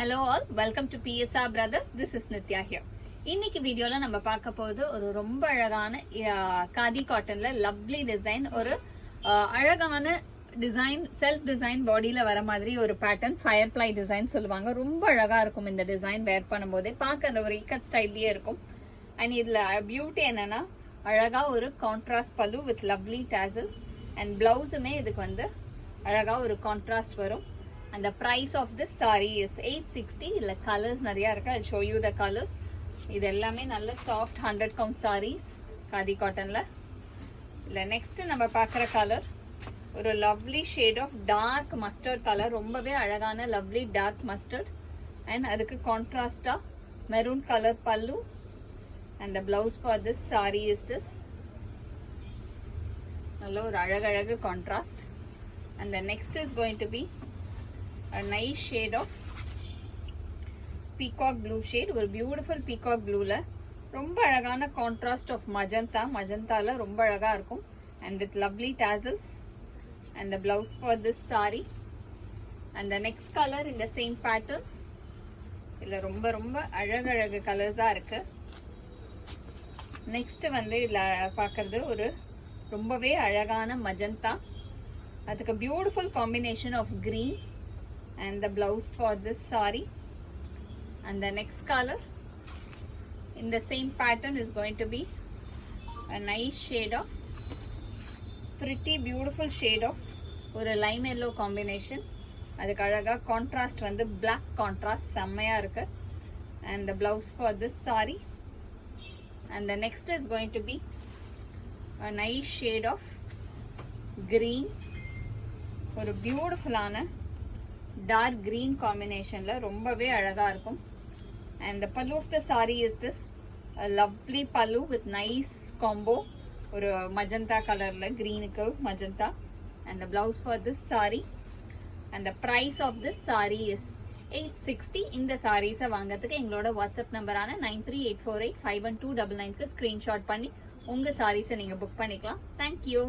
Hello all, welcome to PSR Brothers. This is Nitya here. இன்னைக்கு வீடியோல நம்ம பார்க்க போறது ஒரு ரொம்ப அழகான காதி காட்டன்ல லவ்லி டிசைன், ஒரு அழகான டிசைன், செல்ஃப் டிசைன் பாடியில வர மாதிரி ஒரு பேட்டர்ன், ஃபயர் பிளை டிசைன் சொல்லுவாங்க. ரொம்ப அழகா இருக்கும் இந்த டிசைன். வேர் பண்ணும்போதே பார்க்க அந்த ஒரு இக்கட் ஸ்டைல்லயே இருக்கும். அண்ட் இதுல பியூட்டி என்னன்னா, அழகா ஒரு கான்ட்ராஸ்ட் பல்லு வித் லவ்லி டாசல் அண்ட் பிளவுஸுமே இதுக்கு வந்து அழகா ஒரு கான்ட்ராஸ்ட் வரும். And the price of this saree is 860. இல்ல colors நிறைய இருக்கு. I'll show you the colors. இது எல்லாமே நல்ல soft 100 count sarees காதி காட்டன்ல. இல்ல next நம்ம பார்க்குற கலர் ஒரு lovely shade of dark mustard color. ரொம்பவே அழகான lovely dark mustard. And அதுக்கு contrast maroon color pallu. And the blouse for this saree is this. நல்ல ஒரு அழகழகு contrast. And the next is going to be a nice shade of peacock blue shade. ஒரு beautiful peacock blueல ரொம்ப அழகான contrast of magentaல ரொம்ப அழகா இருக்கும். And with lovely tassels. And the blouse for this saree. And the next color in the same pattern. இல்ல ரொம்ப ரொம்ப அழகழகு கலர்ஸா இருக்கு. நெக்ஸ்ட் வந்து இதுல பார்க்கறது ஒரு ரொம்பவே அழகான magenta. அதுக்கு beautiful combination of green. And the blouse for this saree. And the next color in the same pattern is going to be a nice shade of pretty beautiful shade of ஒரு lime yellow combination. அதுக்கு அழகா contrast வந்து black contrast செம்மையா இருக்கு. And the blouse for this saree. And the next is going to be a nice shade of green. ஒரு பியூட்டிஃபுல்லான dark green combinationல ரொம்பவே அழகா இருக்கும். And the pallu of the saree is this, a lovely pallu with nice combo, ஒரு magenta colorல greenக்கு magenta. And the blouse for this saree. And the price of this saree is 860. இந்த sarees வாங்குறதுக்கு எங்களோட WhatsApp நம்பரான 9384851299க்கு screenshot பண்ணி உங்க sarees நீங்க book பண்ணிக்கலாம். Thank you.